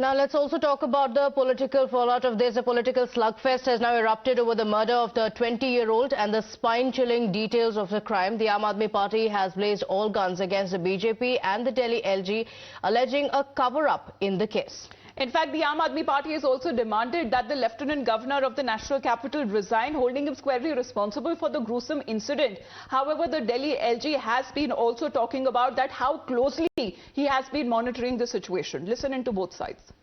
Now let's also talk about the political fallout of this. A political slugfest has now erupted over the murder of the 20-year-old and the spine-chilling details of the crime. The Aam Aadmi Party has blazed all guns against the BJP and the Delhi LG, alleging a cover-up in the case. In fact, the Aam Aadmi Party has also demanded that the Lieutenant Governor of the national capital resign, holding him squarely responsible for the gruesome incident. However, the Delhi LG has been also talking about that how closely he has been monitoring the situation. Listen into both sides.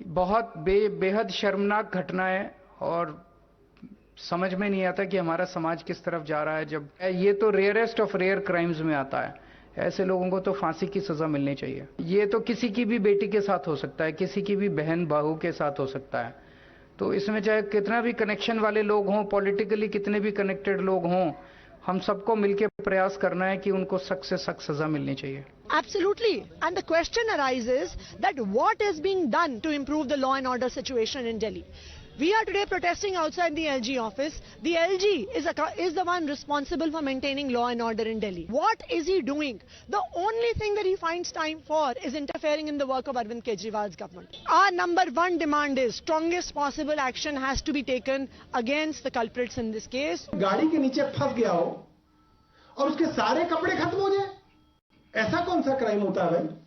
बहुत बेहद शर्मनाक घटना है और समझ में नहीं आता कि हमारा समाज किस तरफ जा रहा है। जब ये तो रेयरेस्ट ऑफ रेयर क्राइम्स में आता है, ऐसे लोगों को तो फांसी की सजा मिलनी चाहिए। ये तो किसी की भी बेटी के साथ हो सकता है, किसी की भी बहन बहू के साथ हो सकता है। तो इसमें चाहे कितना भी कनेक्शन वाले लोग हों, पॉलिटिकली कितने भी कनेक्टेड लोग हों, हम सबको मिलकर प्रयास करना है कि उनको सख्त से सख्त सजा मिलनी चाहिए। Absolutely. And the question arises that what is being done to improve the law and order situation in Delhi? We are today protesting outside the LG office. The LG is the one responsible for maintaining law and order in Delhi. What is he doing? The only thing that he finds time for is interfering in the work of Arvind Kejriwal's government. Our number one demand is strongest possible action has to be taken against the culprits in this case. गाड़ी के नीचे फंस गया हो और उसके सारे कपड़े खत्म हो जाए, ऐसा कौन सा क्राइम होता है भाई?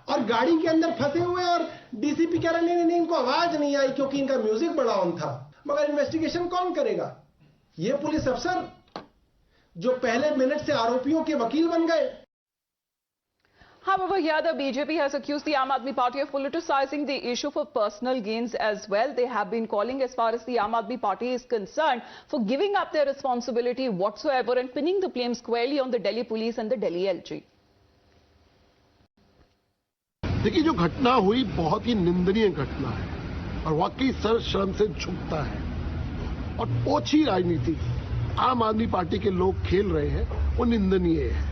और गाड़ी के अंदर फंसे हुए और डीसीपी कह रहे नहीं इनको आवाज नहीं आई क्योंकि इनका म्यूजिक बड़ा ऑन था। मगर इन्वेस्टिगेशन कौन करेगा? ये पुलिस अफसर जो पहले मिनट से आरोपियों के वकील बन गए। However, here the BJP has accused the Aam Aadmi Party of politicizing the issue for personal gains as well. They have been calling, as far as the Aam Aadmi Party is concerned, for giving up their responsibility whatsoever and pinning the blame squarely on the Delhi police and the Delhi LG. देखिए, जो घटना हुई बहुत ही निंदनीय घटना है और वाकई सर शर्म से झुकता है और ओछी राजनीति आम आदमी पार्टी के लोग खेल रहे हैं, वो निंदनीय है।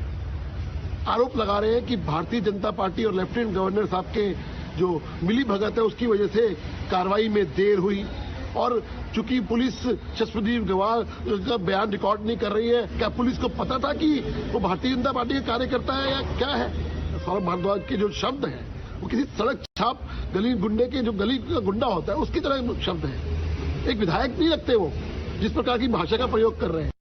आरोप लगा रहे हैं कि भारतीय जनता पार्टी और लेफ्टिनेंट गवर्नर साहब के जो मिली भगत है उसकी वजह से कार्रवाई में देर हुई और चूंकि पुलिस चश्मदीद गवाह का बयान रिकॉर्ड नहीं कर रही है। क्या पुलिस को पता था कि वो भारतीय जनता पार्टी का कार्यकर्ता है या क्या है? सौरभ भारद्वाज के जो शब्द हैं वो किसी सड़क छाप गली गुंडे के, जो गली का गुंडा होता है उसकी तरह शब्द है। एक विधायक नहीं लगते वो जिस प्रकार की भाषा का प्रयोग कर रहे हैं।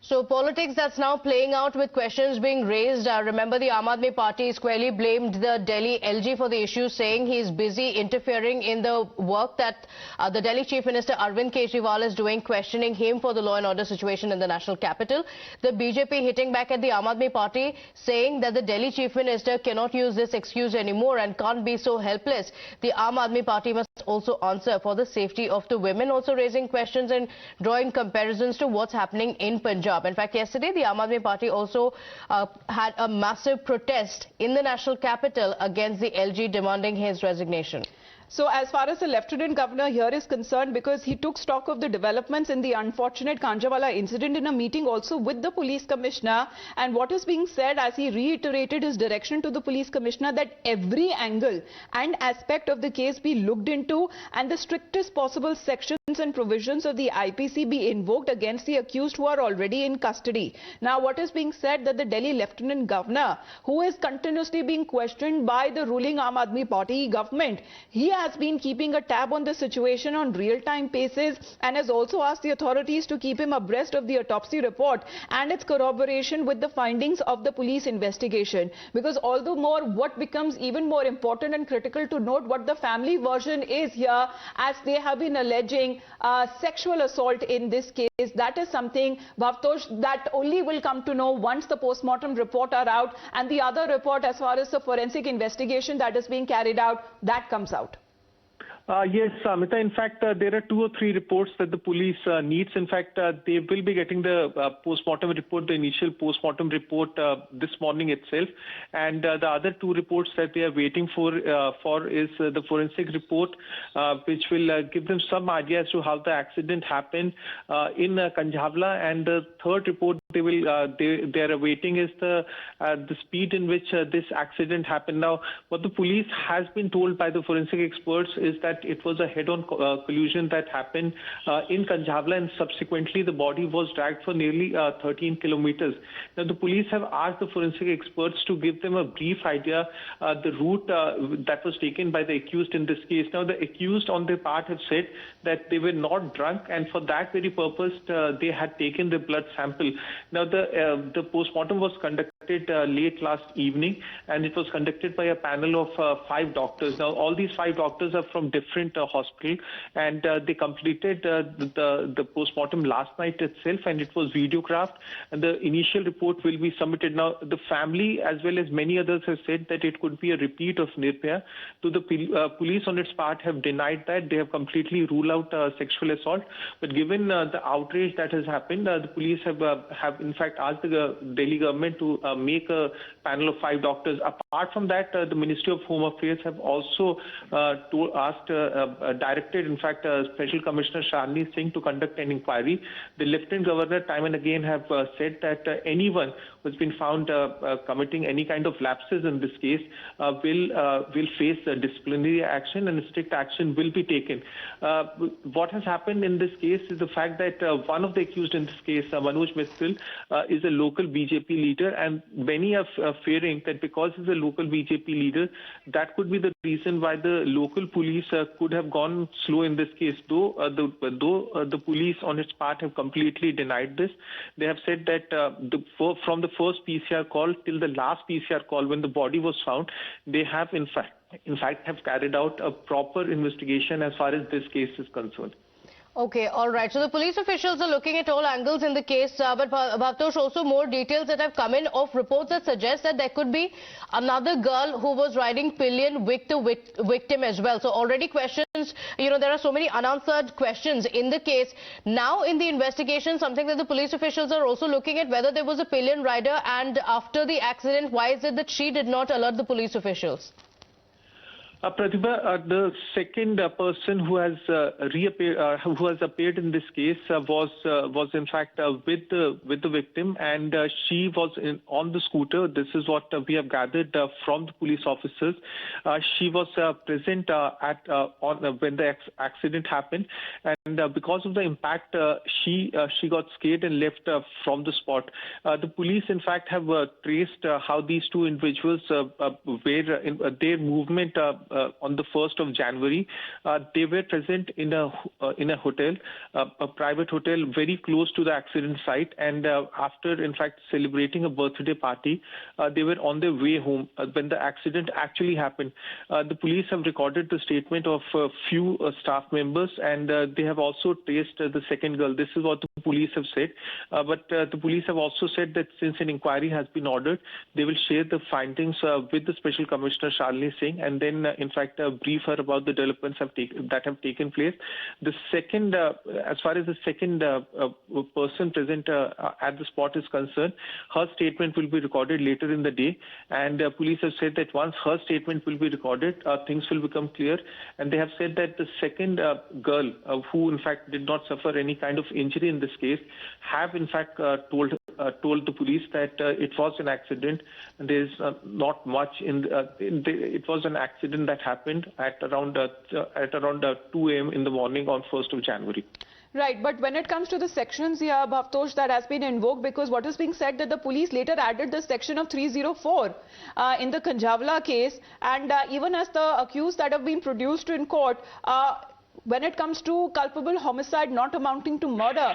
So politics that's now playing out with questions being raised. Remember, the Aam Aadmi Party squarely blamed the Delhi LG for the issue, saying he's busy interfering in the work that the Delhi Chief Minister Arvind Kejriwal is doing, questioning him for the law and order situation in the national capital. The BJP hitting back at the Aam Aadmi Party, saying that the Delhi Chief Minister cannot use this excuse anymore and can't be so helpless. The Aam Aadmi Party must also answer for the safety of the women, also raising questions and drawing comparisons to what's happening in Punjab. In fact, yesterday the Aam Aadmi Party also had a massive protest in the national capital against the LG, demanding his resignation. So as far as the Lieutenant Governor here is concerned, because he took stock of the developments in the unfortunate Kanjawala incident in a meeting also with the police commissioner, and what is being said as he reiterated his direction to the police commissioner that every angle and aspect of the case be looked into and the strictest possible sections and provisions of the IPC be invoked against the accused who are already in custody. Now what is being said that the Delhi Lieutenant Governor, who is continuously being questioned by the ruling Aam Aadmi Party government, he has been keeping a tab on the situation on real-time basis and has also asked the authorities to keep him abreast of the autopsy report and its corroboration with the findings of the police investigation. Because although what becomes even more important and critical to note what the family version is here, as they have been alleging sexual assault in this case. That is something, Bhavtosh, that only will come to know once the post-mortem report are out and the other report as far as the forensic investigation that is being carried out, that comes out. Yes, Amita. In fact, there are 2 or 3 reports that the police needs. In fact, they will be getting the post-mortem report, the initial post-mortem report this morning itself. And the other 2 reports that they are waiting for is the forensic report, which will give them some idea as to how the accident happened in Kanjhavla. And the 3rd report they are awaiting is the speed in which this accident happened. Now, what the police has been told by the forensic experts is that that it was a head-on collision that happened in Kanjhavla, and subsequently the body was dragged for nearly 13 kilometers. Now, the police have asked the forensic experts to give them a brief idea the route that was taken by the accused in this case. Now, the accused on their part have said that they were not drunk, and for that very purpose they had taken the blood sample. Now, the postmortem was conducted late last evening, and it was conducted by a panel of 5 doctors. Now, all these 5 doctors are from different hospitals, and they completed the postmortem last night itself, and it was videographed, and the initial report will be submitted. Now, the family as well as many others have said that it could be a repeat of Nirbhaya. So the police on its part have denied that. They have completely ruled out sexual assault. But given the outrage that has happened, the police have in fact asked the Delhi government to make a panel of 5 doctors. Apart from that, the Ministry of Home Affairs have also directed, in fact, Special Commissioner Shalini Singh to conduct an inquiry. The Lieutenant Governor time and again have said that anyone who has been found committing any kind of lapses in this case will face disciplinary action, and strict action will be taken. What has happened in this case is the fact that one of the accused in this case, Manoj Mistal, is a local BJP leader, and many are fearing that because he's a local BJP leader, that could be the reason why the local police could have gone slow in this case. Though the police on its part have completely denied this. They have said that from the first PCR call till the last PCR call when the body was found, they have in fact have carried out a proper investigation as far as this case is concerned. Okay, all right. So the police officials are looking at all angles in the case, but Bhavtosh, also more details that have come in of reports that suggest that there could be another girl who was riding pillion with the victim as well. So already questions, there are so many unanswered questions in the case. Now in the investigation, something that the police officials are also looking at, whether there was a pillion rider, and after the accident, why is it that she did not alert the police officials? Pratibha, the second person who has appeared in this case was in fact with the victim, and she was on the scooter. This is what we have gathered from the police officers. She was present when the accident happened, and because of the impact, she got scared and left from the spot. The police, in fact, have traced how these 2 individuals were in their movement. On the 1st of January, they were present in a hotel, a private hotel very close to the accident site, and after in fact celebrating a birthday party, they were on their way home when the accident actually happened. The police have recorded the statement of a few staff members, and they have also traced the second girl. This is what the police have said, but the police have also said that since an inquiry has been ordered, they will share the findings with the Special Commissioner Shalini Singh, and then in fact brief her about the developments that have taken place. The second, as far as the second person present at the spot is concerned, her statement will be recorded later in the day, and police have said that once her statement will be recorded, things will become clear. And they have said that the second girl, who in fact did not suffer any kind of injury in this case, have in fact told the police that it was an accident, and there is not much it was an accident that happened at around 2 a.m. in the morning on 1st of January. Right, but when it comes to the sections here, Bhavtosh, that has been invoked, because what is being said that the police later added the section of 304 in the Kanjhavla case, and even as the accused that have been produced in court, when it comes to culpable homicide not amounting to murder,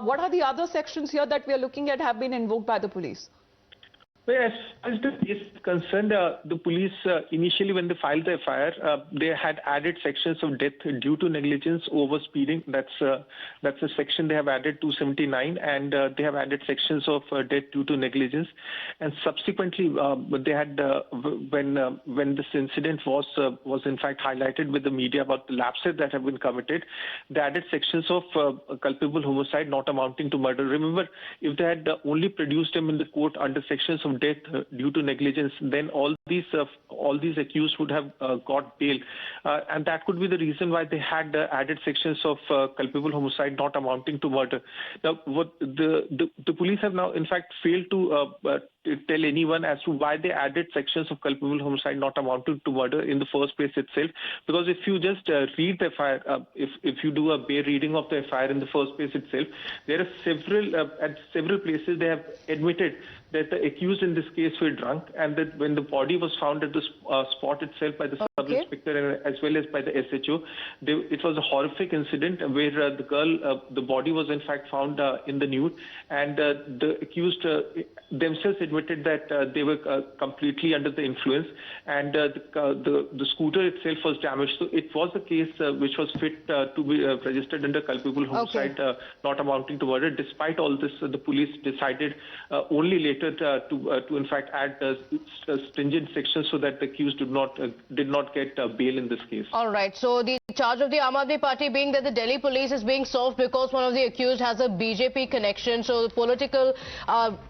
what are the other sections here that we are looking at have been invoked by the police? Well, as the case is concerned, the police initially, when they filed the FIR, they had added sections of death due to negligence over speeding. That's a section they have added 279, and they have added sections of death due to negligence. And subsequently, they had when this incident was in fact highlighted with the media about the lapses that have been committed, they added sections of culpable homicide not amounting to murder. Remember, if they had only produced him in the court under sections of of death due to negligence, then all these accused would have got bail, and that could be the reason why they had added sections of culpable homicide not amounting to murder. Now, what the police have now, in fact, failed to tell anyone as to why they added sections of culpable homicide not amounting to murder in the first place itself. Because if you just read the FIR, if you do a bare reading of the FIR in the first place itself, there are at several places they have admitted that the accused in this case were drunk, and that when the body was found at the spot itself by the sub-inspector and as well as by the SHO, it was a horrific incident where the body was in fact found in the nude, and the accused themselves admitted that they were completely under the influence, and the scooter itself was damaged. So it was a case which was fit to be registered under culpable homicide not amounting to murder. Despite all this, the police decided only later to in fact add stringent sections so that the accused did not get bail in this case. All right. So the charge of the Aam Aadmi Party being that the Delhi police is being solved because one of the accused has a BJP connection. So the political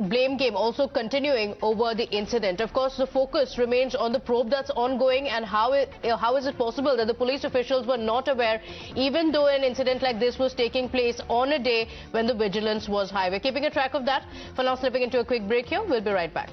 blame game also continuing over the incident. Of course, the focus remains on the probe that's ongoing, and how is it possible that the police officials were not aware, even though an incident like this was taking place on a day when the vigilance was high. We're keeping a track of that. For now, slipping into a quick break here. We'll be right back.